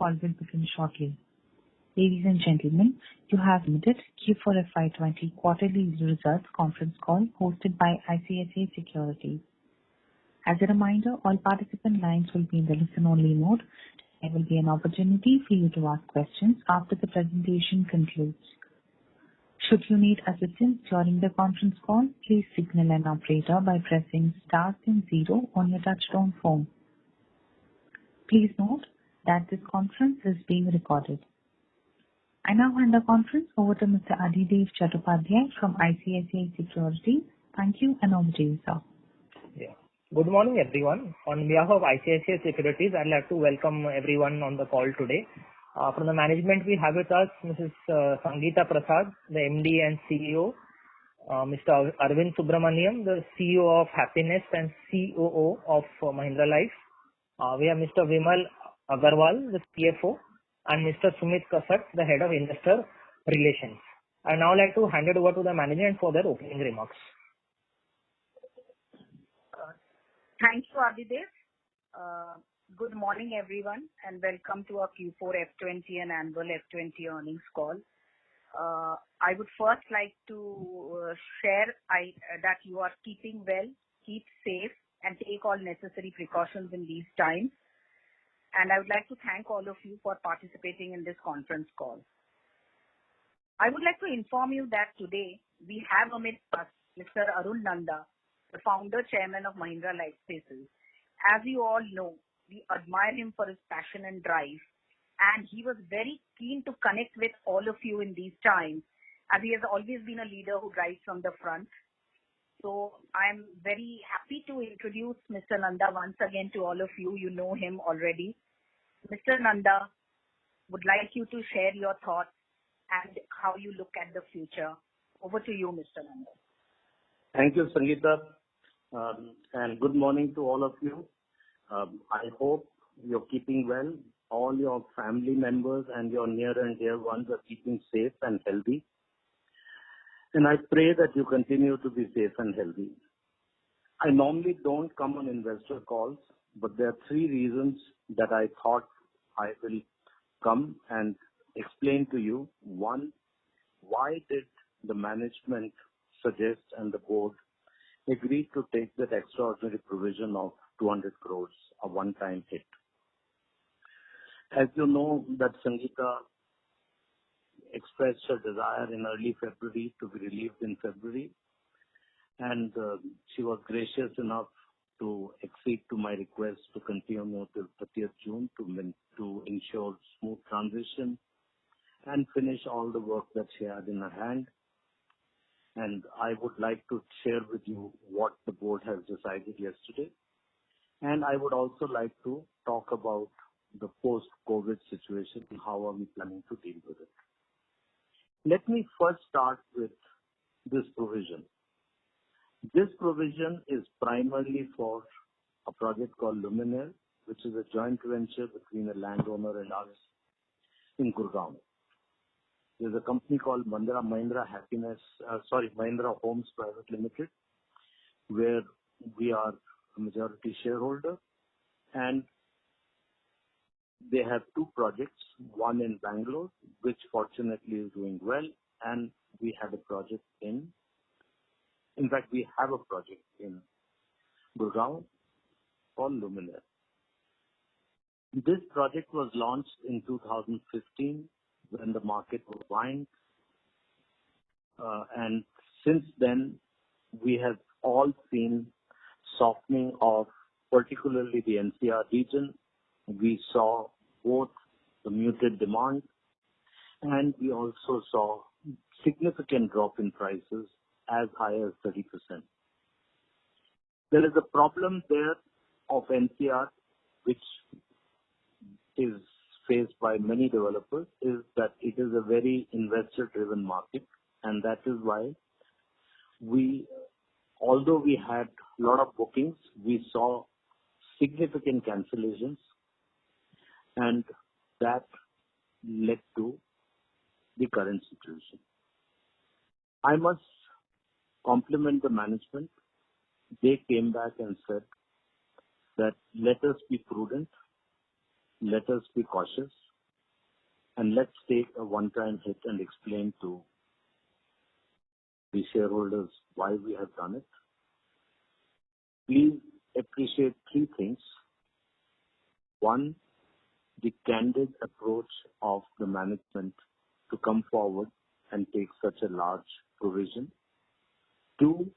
call will begin shortly. Ladies and gentlemen, you have admitted Q4 FY20 quarterly results conference call hosted by ICICI Securities. As a reminder, all participant lines will be in the listen-only mode. There will be an opportunity for you to ask questions after the presentation concludes. Should you need assistance during the conference call, please signal an operator by pressing star and 0 on your touchtone phone. Please note that this conference is being recorded. I now hand the conference over to Mr. Adidev Chattopadhyay from ICICI Securities. Thank you, and over to you, sir. Yeah. Good morning, everyone. On behalf of ICICI Securities, I'd like to welcome everyone on the call today. From the management, we have with us Mrs. Sangeeta Prasad, the MD and CEO, Mr. Arvind Subramaniam, the CEO of Happinest and COO of Mahindra Life. We have Mr. Vimal Agarwal, the CFO, and Mr. Sumit Kasat, the Head of Investor Relations. I now like to hand it over to the management for their opening remarks. Thank you, Adidev. Good morning, everyone, and welcome to our Q4 F20 and annual F20 earnings call. I would first like to share that you are keeping well, keep safe, and take all necessary precautions in these times. And I would like to thank all of you for participating in this conference call. I would like to inform you that today we have amid us Mr. Arun Nanda, the founder chairman of Mahindra Lifespaces. As you all know, we admire him for his passion and drive, and he was very keen to connect with all of you in these times, as he has always been a leader who drives from the front. So I'm very happy to introduce Mr. Nanda once again to all of you. You know him already. Mr. Nanda, would like you to share your thoughts and how you look at the future. Over to you, Mr. Nanda. Thank you, Sangeeta, and good morning to all of you. I hope you're keeping well. All your family members and your near and dear ones are keeping safe and healthy. And I pray that you continue to be safe and healthy. I normally don't come on investor calls, but there are 3 reasons that I thought I will come and explain to you. 1, why did the management suggest and the board agreed to take that extraordinary provision of 200 crores, a one-time hit? As you know, that Sangeeta expressed her desire in early February to be relieved in February, and she was gracious enough to accede to my request to continue till 30th June to ensure smooth transition and finish all the work that she had in her hand. And I would like to share with you what the board has decided yesterday. And I would also like to talk about the post-COVID situation and how are we planning to deal with it. Let me first start with this provision. This provision is primarily for a project called Luminaire, which is a joint venture between a landowner and us in Gurgaon. There's a company called Mahindra Homes Private Limited, where we are a majority shareholder, and they have 2 projects, one in Bangalore, which fortunately is doing well, and we have a project in Gurgaon called Luminaire. This project was launched in 2015 when the market was buoyant, and since then we have all seen softening of particularly the NCR region. We saw both the muted demand and we also saw significant drop in prices as high as 30%. There is a problem there of NCR which is faced by many developers, is that it is a very investor-driven market, and that is why although we had a lot of bookings, we saw significant cancellations, and that led to the current situation. I must compliment the management. They came back and said that let us be prudent, let us be cautious, and let's take a one-time hit and explain to the shareholders why we have done it. Please appreciate three things. One, the candid approach of the management to come forward and take such a large provision. Two,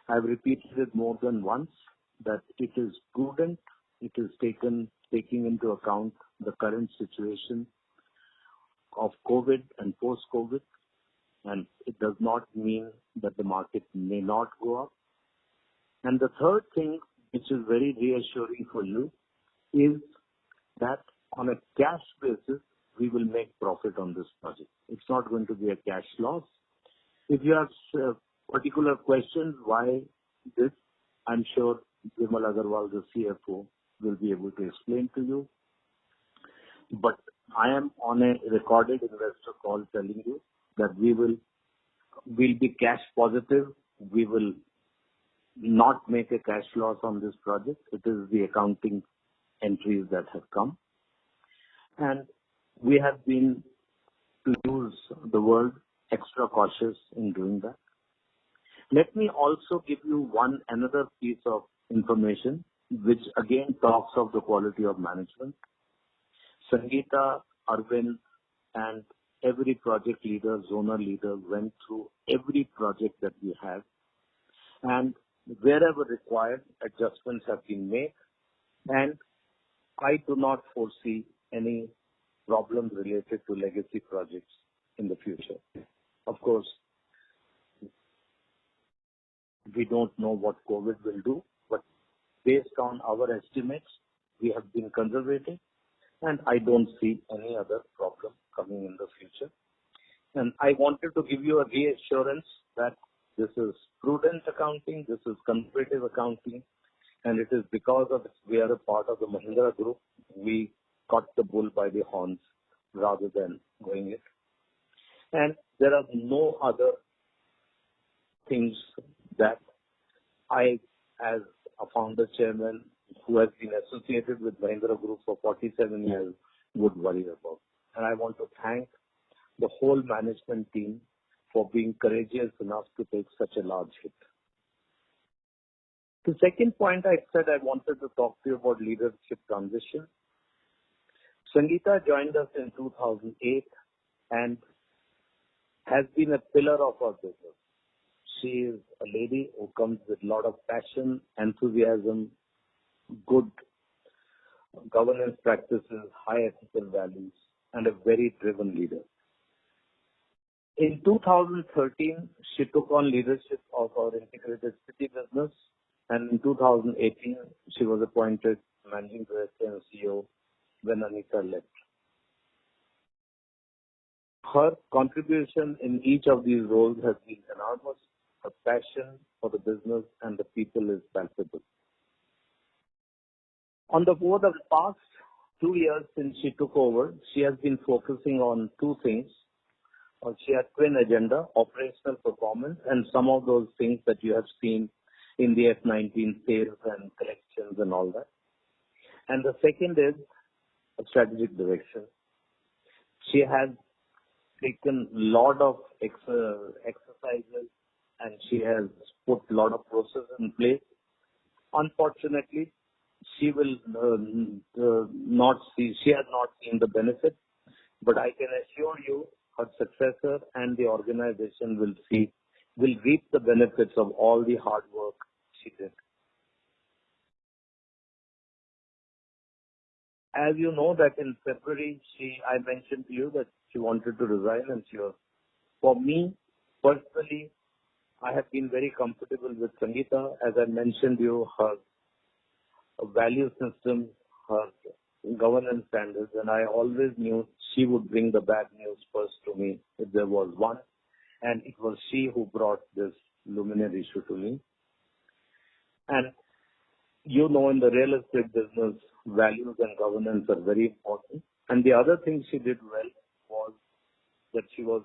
I've repeated it more than once that it is prudent, it is taking into account the current situation of COVID and post-COVID, and it does not mean that the market may not go up. And the third thing, which is very reassuring for you, is that on a cash basis, we will make profit on this project. It's not going to be a cash loss. If you have particular questions why this, I'm sure Vimal Agarwal, the CFO, will be able to explain to you. But I am on a recorded investor call telling you that we'll be cash positive. We will not make a cash loss on this project. It is the accounting entries that have come. And we have been, to use the word, extra cautious in doing that. Let me also give you another piece of information which again talks of the quality of management. Sangeeta, Arvind, and every project leader, zonal leader went through every project that we have, and wherever required, adjustments have been made, and I do not foresee any problems related to legacy projects in the future. Of course, we don't know what COVID will do, but based on our estimates, we have been conservative, and I don't see any other problem coming in the future. And I wanted to give you a reassurance that this is prudent accounting, this is conservative accounting, and it is because of we are a part of the Mahindra Group, we caught the bull by the horns rather than going it. And there are no other things that I, as a founder chairman who has been associated with Mahindra Group for 47 years, would worry about. And I want to thank the whole management team for being courageous enough to take such a large hit. The second point I said I wanted to talk to you about leadership transition. Sangeeta joined us in 2008 and has been a pillar of our business. She is a lady who comes with a lot of passion, enthusiasm, good governance practices, high ethical values, and a very driven leader. In 2013, she took on leadership of our integrated city business, and in 2018, she was appointed Managing Director and CEO when Anita left. Her contribution in each of these roles has been enormous. Her passion for the business and the people is palpable. Over the past 2 years since she took over, she has been focusing on two things. She has twin agenda, operational performance, and some of those things that you have seen in the F19 sales and collections and all that. And the second is a strategic direction. She has taken a lot of exercises and she has put a lot of processes in place. Unfortunately, she will she has not seen the benefit, but I can assure you her successor and the organization will reap the benefits of all the hard work she did. As you know that in February, I mentioned to you that she wanted to resign, and for me personally, I have been very comfortable with Sangeeta. As I mentioned to you, her value system, her governance standards, and I always knew she would bring the bad news first to me if there was one, and it was she who brought this luminary issue to me. And you know, in the real estate business, values and governance are very important. And the other thing she did well was that she was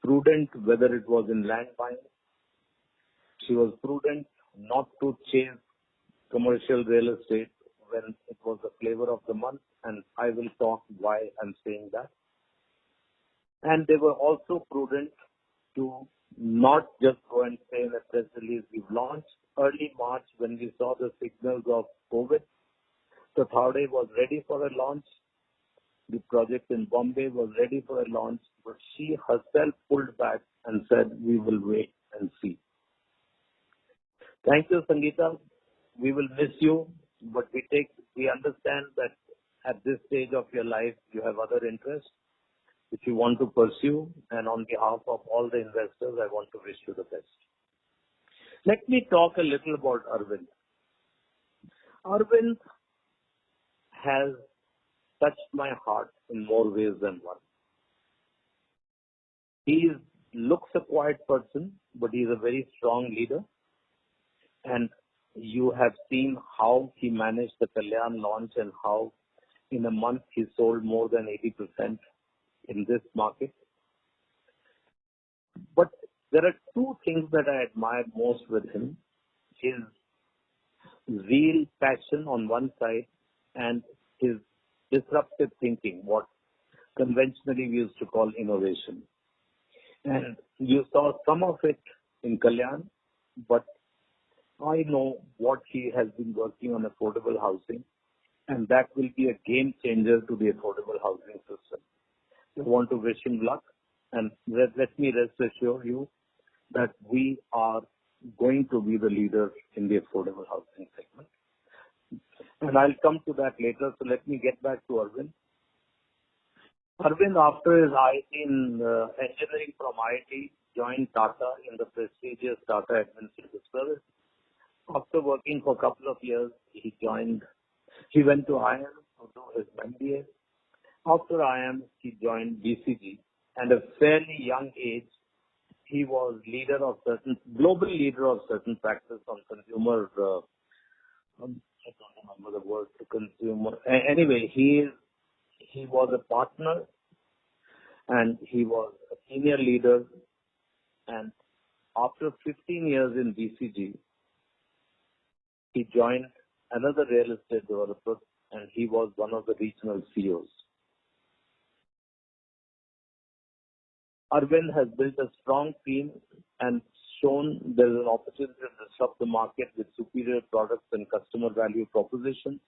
prudent, whether it was in land buying. She was prudent not to chase commercial real estate when it was the flavor of the month, and I will talk why I'm saying that. And they were also prudent to not just go and say in a press release, we've launched. Early March, when we saw the signals of COVID, Tathawade was ready for a launch. The project in Bombay was ready for a launch, but she herself pulled back and said, we will wait and see. Thank you, Sangeeta. We will miss you, but we understand that at this stage of your life, you have other interests which you want to pursue, and on behalf of all the investors, I want to wish you the best. Let me talk a little about Arvind. Arvind has touched my heart in more ways than one. He looks a quiet person, but he is a very strong leader. And you have seen how he managed the Kalyan launch and how in a month he sold more than 80% in this market. But there are two things that I admire most with him. His real passion on one side and his disruptive thinking, what conventionally we used to call innovation. And you saw some of it in Kalyan, but I know what he has been working on affordable housing, and that will be a game changer to the affordable housing system. I want to wish him luck, and let me rest assure you that we are going to be the leader in the affordable housing segment. And I'll come to that later, so let me get back to Arvind. Arvind, after his IIT in engineering from IIT, joined Tata in the prestigious Tata Administrative Service. After working for a couple of years, he went to IIM to do his MBA. After IIM, he joined BCG. And at a fairly young age, he was global leader of certain practice on consumer, I don't remember the word, consumer. Anyway, he was a partner and he was a senior leader. And after 15 years in BCG, he joined another real estate developer and he was one of the regional CEOs. Arvind has built a strong team and shown there is an opportunity to disrupt the market with superior products and customer value propositions.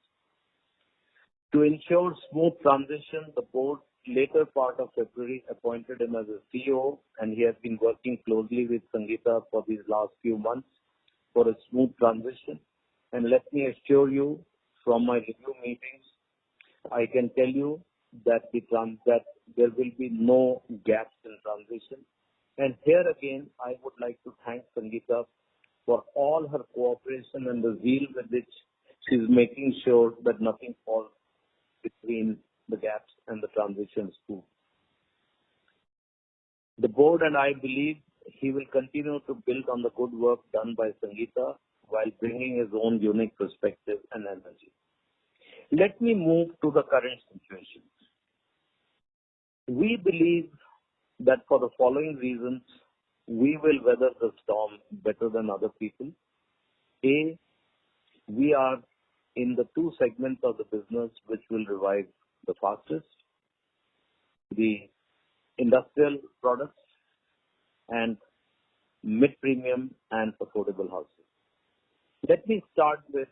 To ensure smooth transition, the board later part of February appointed him as a CEO, and he has been working closely with Sangeeta for these last few months for a smooth transition. And let me assure you, from my review meetings, I can tell you that there will be no gaps in transition. And here again, I would like to thank Sangeeta for all her cooperation and the zeal with which she is making sure that nothing falls between the gaps and the transitions too. The board and I believe he will continue to build on the good work done by Sangeeta while bringing his own unique perspective and energy. Let me move to the current situation. We believe that for the following reasons, we will weather the storm better than other people. A, we are in the two segments of the business which will revive the fastest, the industrial products and mid-premium and affordable housing. Let me start with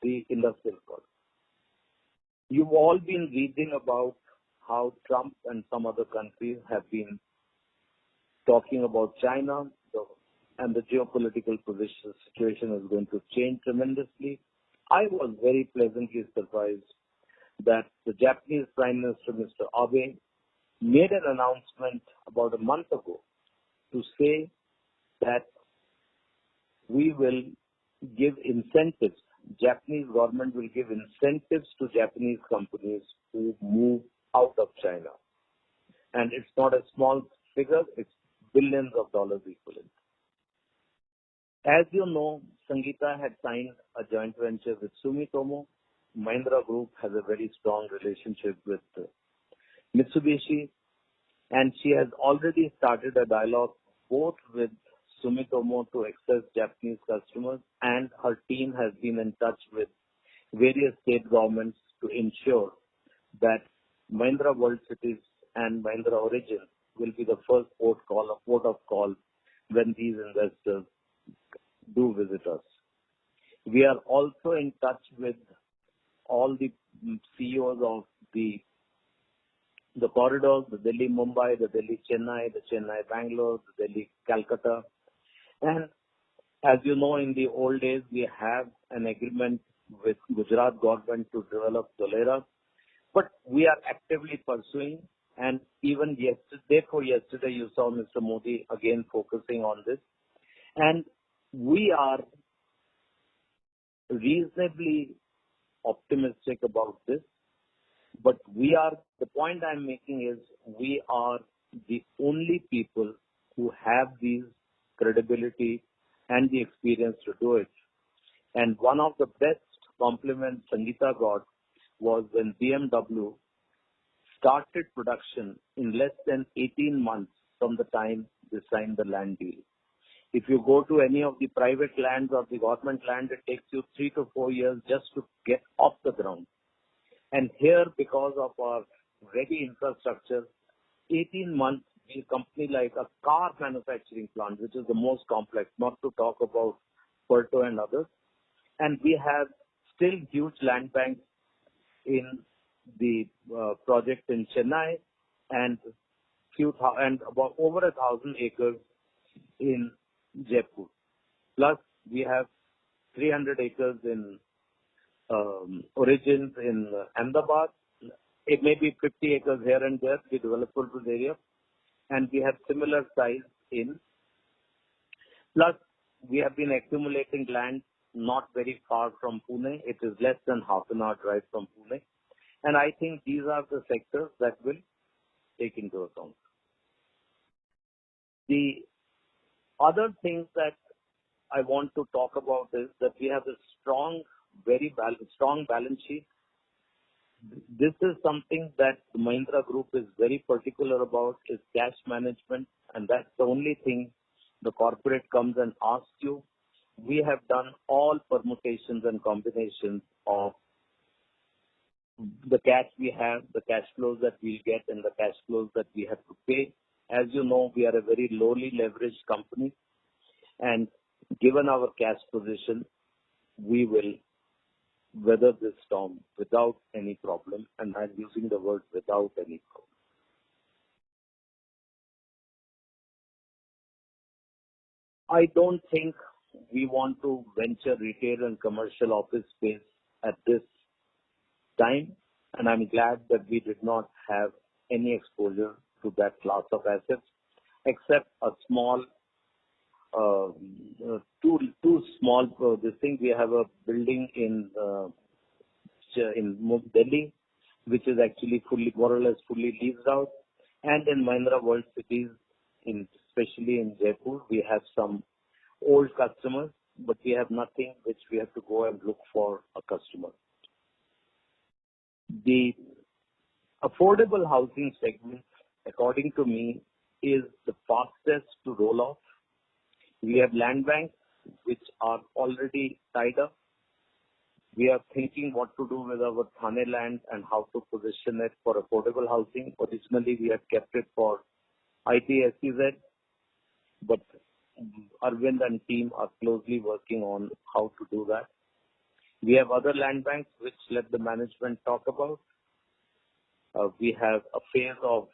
the industrial products. You've all been reading about how Trump and some other countries have been talking about China, and the geopolitical situation is going to change tremendously. I was very pleasantly surprised that the Japanese Prime Minister, Mr. Abe, made an announcement about a month ago to say that we will give incentives. Japanese government will give incentives to Japanese companies who move out of China. And it's not a small figure, it's billions of dollars equivalent. As you know, Sangeeta had signed a joint venture with Sumitomo. Mahindra Group has a very strong relationship with Mitsubishi, and she has already started a dialogue both with Sumitomo to access Japanese customers, and her team has been in touch with various state governments to ensure that Mahindra World Cities and Mahindra Origin will be the first port of call when these investors do visit us. We are also in touch with all the CEOs of the corridors, the Delhi-Mumbai, the Delhi-Chennai, the Chennai-Bangalore, the Delhi-Calcutta. And as you know, in the old days, we have an agreement with Gujarat government to develop Dholera. But we are actively pursuing, and even yesterday, you saw Mr. Modi again focusing on this. And we are reasonably optimistic about this. But the point I'm making is we are the only people who have these credibility and the experience to do it. And one of the best compliments Sangeeta got was when BMW started production in less than 18 months from the time they signed the land deal. If you go to any of the private lands or the government land, it takes you 3 to 4 years just to get off the ground. And here, because of our ready infrastructure, 18 months, a company like a car manufacturing plant, which is the most complex, not to talk about Puerto and others. And we have still huge land banks in the project in Chennai and about over 1,000 acres in Jaipur. Plus, we have 300 acres in Origins in Ahmedabad. It may be 50 acres here and there, the developable area. And we have similar size in. Plus, we have been accumulating land not very far from Pune. It is less than half an hour drive from Pune. And I think these are the sectors that will take into account. The other things that I want to talk about is that we have a strong balance sheet. This is something that the Mahindra Group is very particular about, is cash management, and that's the only thing the corporate comes and asks you. We have done all permutations and combinations of the cash we have, the cash flows that we'll get, and the cash flows that we have to pay. As you know, we are a very lowly leveraged company, and given our cash position, we will weather this storm without any problem, and I'm using the word without any problem. I don't think we want to venture retail and commercial office space at this time, and I'm glad that we did not have any exposure to that class of assets, except a small, two small, this thing. We have a building in Delhi, which is actually more or less fully leased out, and in Mahindra World Cities, especially in Jaipur, we have some old customers, but we have nothing which we have to go and look for a customer. The affordable housing segment, according to me, is the fastest to roll off. We have land banks which are already tied up. We are thinking what to do with our Thane land and how to position it for affordable housing. Originally, we had kept it for IT-SEZ, but Arvind and team are closely working on how to do that. We have other land banks which let the management talk about. We have a phase of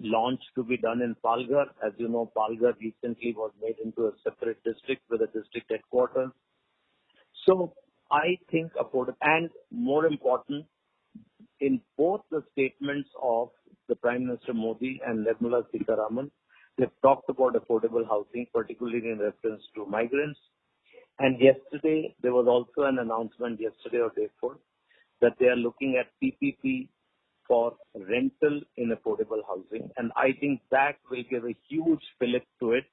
launch to be done in Palghar. As you know, Palghar recently was made into a separate district with a district headquarters. So I think affordable, and more important, in both the statements of the Prime Minister Modi and Nirmala Sitharaman, they've talked about affordable housing, particularly in reference to migrants. And yesterday, there was also an announcement yesterday or day before that they are looking at PPP for rental in affordable housing. And I think that will give a huge fillip to it,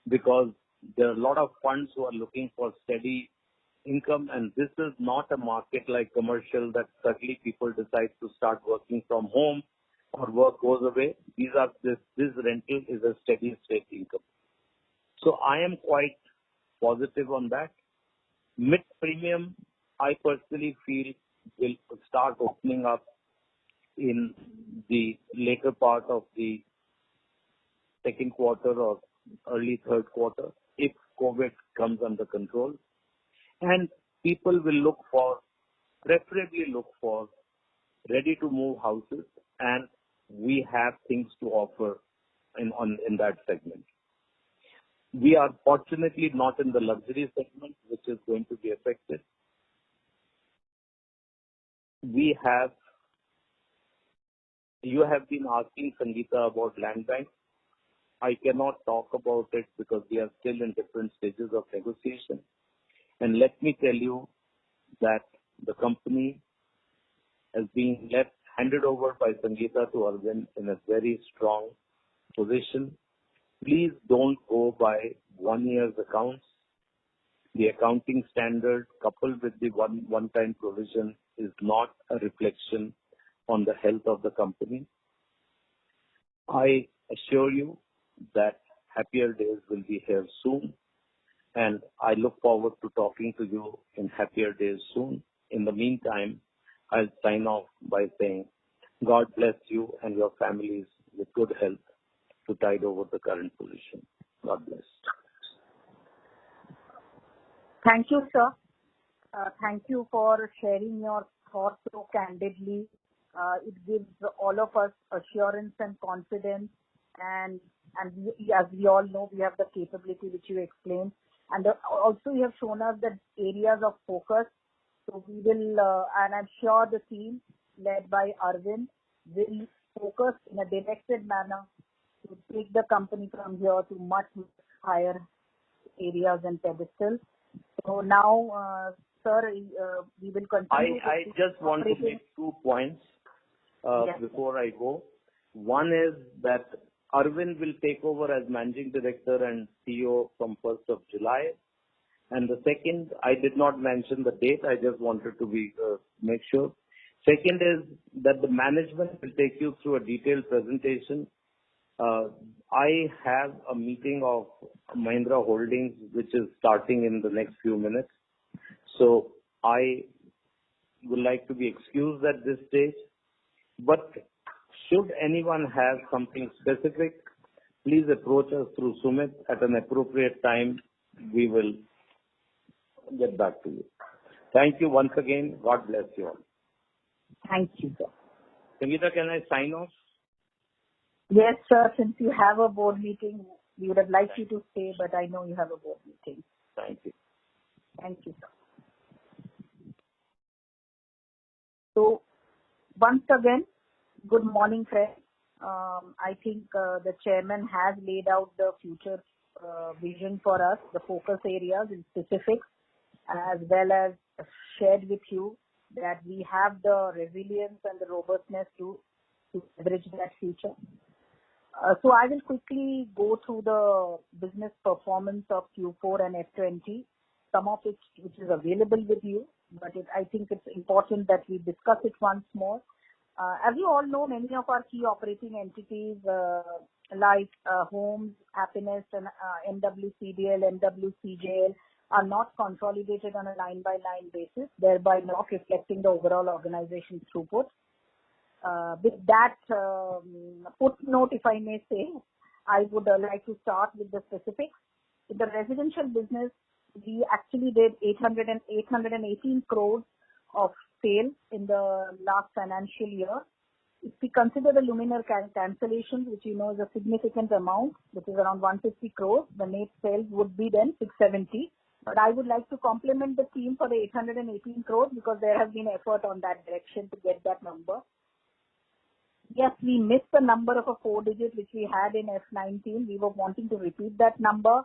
because there are a lot of funds who are looking for steady income, and this is not a market like commercial that suddenly people decide to start working from home or work goes away. This rental is a steady state income. So I am quite positive on that. Mid premium, I personally feel will start opening up in the later part of the second quarter or early third quarter if COVID comes under control. And people will preferably look for ready to move houses, and we have things to offer in that segment. We are fortunately not in the luxury segment, which is going to be affected. You have been asking Sangeeta about land bank. I cannot talk about it because we are still in different stages of negotiation. And let me tell you that the company has been handed over by Sangeeta to Arvind in a very strong position. Please don't go by 1 year's accounts. The accounting standard coupled with the one-time provision is not a reflection on the health of the company. I assure you that happier days will be here soon, and I look forward to talking to you in happier days soon. In the meantime, I'll sign off by saying, God bless you and your families with good health to tide over the current position. God bless. Thank you, sir. Thank you for sharing your thoughts so candidly. It gives all of us assurance and confidence, and as we all know, we have the capability which you explained, and also you have shown us the areas of focus. So we will, and I'm sure the team led by Arvind will focus in a directed manner to take the company from here to much higher areas and pedestals. So now, sir, we will continue. I just want to make 2 points before I go. One is that Arvind will take over as Managing Director and CEO from 1st of July. And the second, I did not mention the date. I just wanted to make sure. Second is that the management will take you through a detailed presentation. I have a meeting of Mahindra Holdings, which is starting in the next few minutes. So I would like to be excused at this stage. But should anyone have something specific, please approach us through Sumit at an appropriate time. We will get back to you. Thank you once again. God bless you all. Thank you, sir. Sangeeta, can I sign off? Yes, sir. Since you have a board meeting, we would have liked you to stay, but I know you have a board meeting. Thank you. Thank you, sir. So, once again, good morning, friends. I think the chairman has laid out the future vision for us, the focus areas in specifics, as well as shared with you that we have the resilience and the robustness to leverage that future. So I will quickly go through the business performance of Q4 and F20, some of it which is available with you, but I think it's important that we discuss it once more. As you all know, many of our key operating entities like Homes, Happinest, and MWCDL, MWCJL are not consolidated on a line-by-line basis, thereby not reflecting the overall organization's throughput. With that footnote, if I may say, I would like to start with the specifics. In the residential business, we actually did 818 crores of sales in the last financial year. If we consider the Luminare cancellations, which you know is a significant amount, which is around 150 crores, the net sales would be then 670. But I would like to compliment the team for the 818 crores because there has been effort on that direction to get that number. Yes, we missed the number of a 4-digit which we had in F19. We were wanting to repeat that number.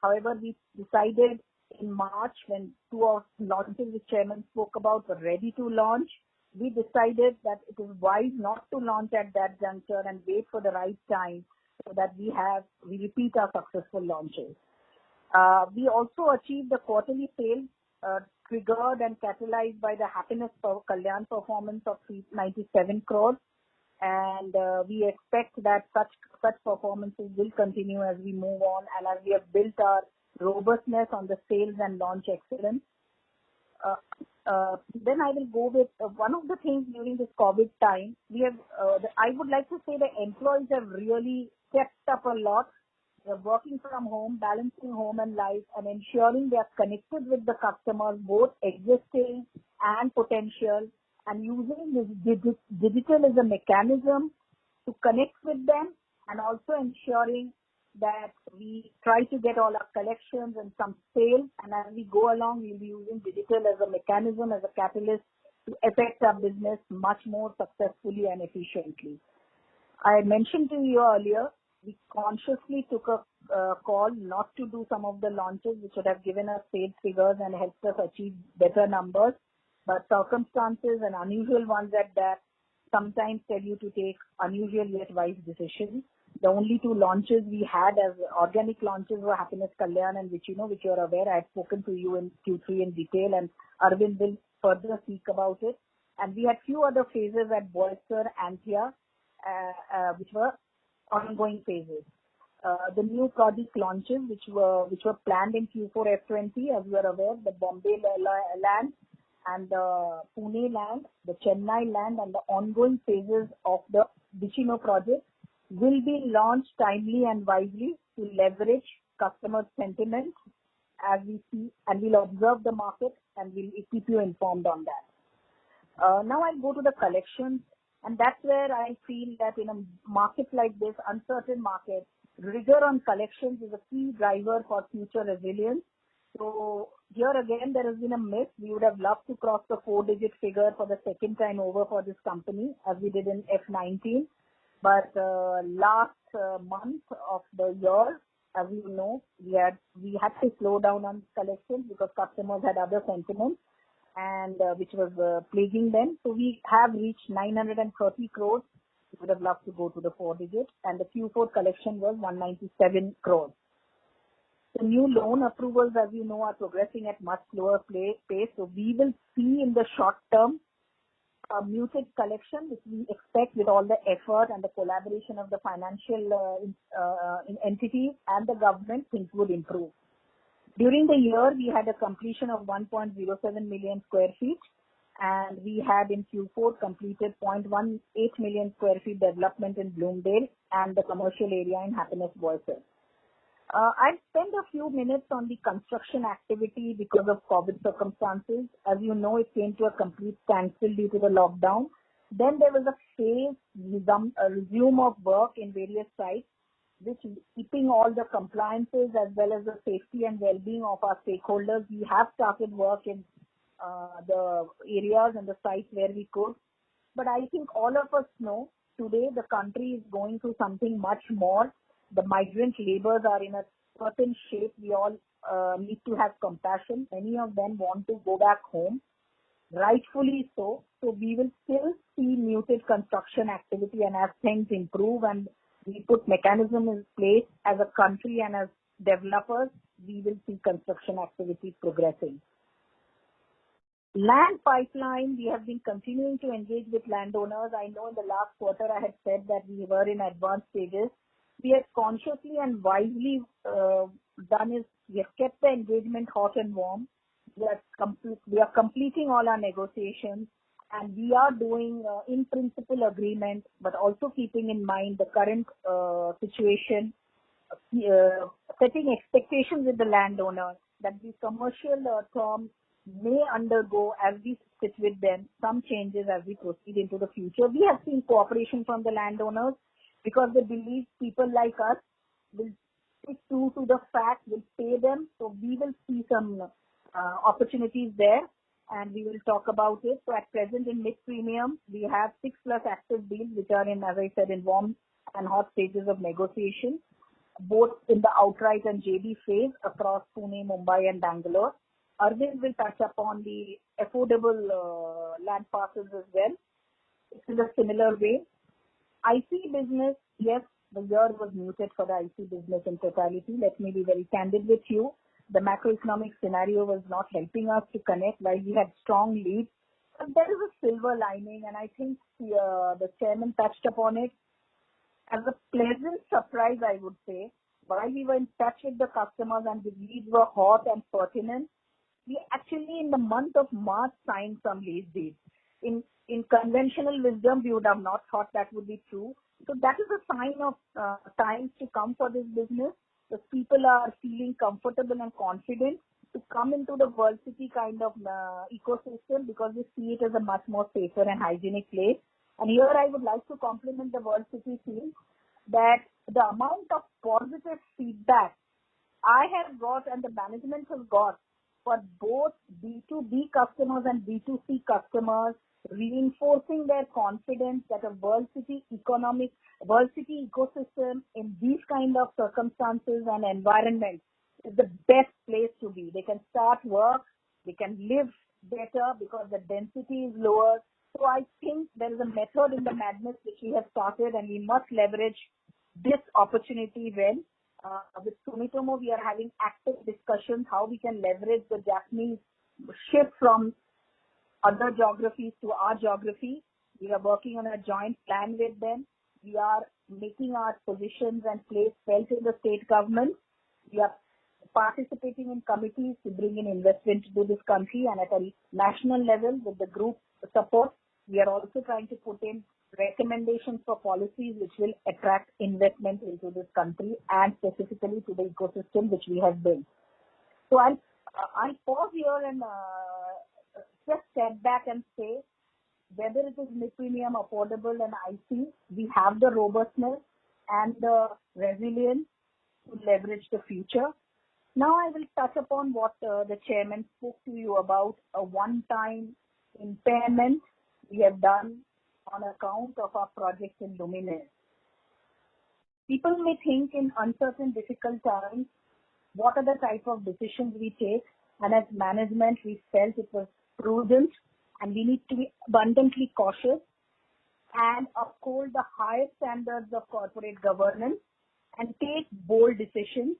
However, we decided in March when 2 of launches which Chairman spoke about were ready to launch, we decided that it is wise not to launch at that juncture and wait for the right time so that we repeat our successful launches. We also achieved the quarterly sales triggered and catalyzed by the Happinest Kalyan performance of 397 crores. And we expect that such performances will continue as we move on and as we have built our robustness on the sales and launch excellence. then I will go with one of the things during this COVID time. We have, I would like to say the employees have really stepped up a lot. They're working from home, balancing home and life, and ensuring they are connected with the customers, both existing and potential, and using this digital as a mechanism to connect with them, and also ensuring that we try to get all our collections and some sales, and as we go along, we'll be using digital as a mechanism, as a catalyst to affect our business much more successfully and efficiently. I mentioned to you earlier, we consciously took a call not to do some of the launches which would have given us sales figures and helped us achieve better numbers, but circumstances and unusual ones at that sometimes tell you to take unusual yet wise decisions. The only two launches we had as organic launches were Happinest Kalyan and which you're aware. I had spoken to you in Q3 in detail, and Arvind will further speak about it. And we had few other phases at Boisar and Anthea, which were ongoing phases. The new project launches which were planned in Q4 F20, as you are aware, the Bombay land and the Pune land, the Chennai land, and the ongoing phases of the Vicino project will be launched timely and wisely to leverage customer sentiment as we see, and we'll observe the market and we'll keep you informed on that. Now I'll go to the collections, and that's where I feel that in a market like this, uncertain market, rigor on collections is a key driver for future resilience. So here again, there has been a miss. We would have loved to cross the 4-digit figure for the second time over for this company as we did in F19. But last month of the year, as you know, we had to slow down on collections because customers had other sentiments, and which was plaguing them. So we have reached 930 crores. We would have loved to go to the 4-digit, and the Q4 collection was 197 crores. The new loan approvals, as you know, are progressing at much slower pace. So we will see in the short term a muted collection, which we expect with all the effort and the collaboration of the financial entities and the government, things would improve. During the year, we had a completion of 1.07 million square feet, and we had in Q4 completed 0.18 million square feet development in Bloomdale and the commercial area in Happinest Boisar. I'll spend a few minutes on the construction activity because of COVID circumstances. As you know, it came to a complete standstill due to the lockdown. Then there was a phased resume of work in various sites, which is keeping all the compliances as well as the safety and well-being of our stakeholders. We have started work in the areas and the sites where we could. But I think all of us know today the country is going through something much more. The migrant laborers are in a certain shape. We all need to have compassion. Many of them want to go back home, rightfully so. So we will still see muted construction activity, and as things improve and we put mechanism in place as a country and as developers, we will see construction activity progressing. Land pipeline, we have been continuing to engage with landowners. I know in the last quarter I had said that we were in advanced stages. We have consciously and wisely done is we have kept the engagement hot and warm. We are completing all our negotiations, and we are doing in principle agreement, but also keeping in mind the current situation, setting expectations with the landowner that the commercial term may undergo, as we sit with them, some changes as we proceed into the future. We have seen cooperation from the landowners because they believe people like us will stick true to the fact, will pay them. So we will see some opportunities there, and we will talk about it. So at present in mid-premium, we have 6+ active deals which are in, as I said, in warm and hot stages of negotiation, both in the outright and JD phase across Pune, Mumbai and Bangalore. Arvind will touch upon the affordable land parcels as well. It's in a similar way. IC business, yes, the year was muted for the IC business in totality. Let me be very candid with you. The macroeconomic scenario was not helping us to connect while we had strong leads. But there is a silver lining, and I think the chairman touched upon it. As a pleasant surprise, I would say, while we were in touch with the customers and the leads were hot and pertinent, we actually in the month of March signed some lease deeds. In conventional wisdom, we would have not thought that would be true. So that is a sign of times to come for this business. The people are feeling comfortable and confident to come into the World City kind of ecosystem because they see it as a much more safer and hygienic place. And here I would like to compliment the World City team that the amount of positive feedback I have got and the management has got for both B2B customers and B2C customers, reinforcing their confidence that a World City ecosystem in these kind of circumstances and environments is the best place to be. They can start work, they can live better because the density is lower. So I think there is a method in the madness which we have started, and we must leverage this opportunity well. With Sumitomo, we are having active discussions how we can leverage the Japanese shift from other geographies to our geography. We are working on a joint plan with them. We are making our positions and place felt in the state government. We are participating in committees to bring in investment into this country, and at a national level with the group support, we are also trying to put in recommendations for policies which will attract investment into this country and specifically to the ecosystem which we have built. So I'll pause here and just step back and say whether it is mid-premium, affordable and IC, we have the robustness and the resilience to leverage the future. Now I will touch upon what the chairman spoke to you about, a one-time impairment we have done on account of our projects in Luminare. People may think in uncertain, difficult times, what are the type of decisions we take? And as management, we felt it was prudent and we need to be abundantly cautious and uphold the highest standards of corporate governance and take bold decisions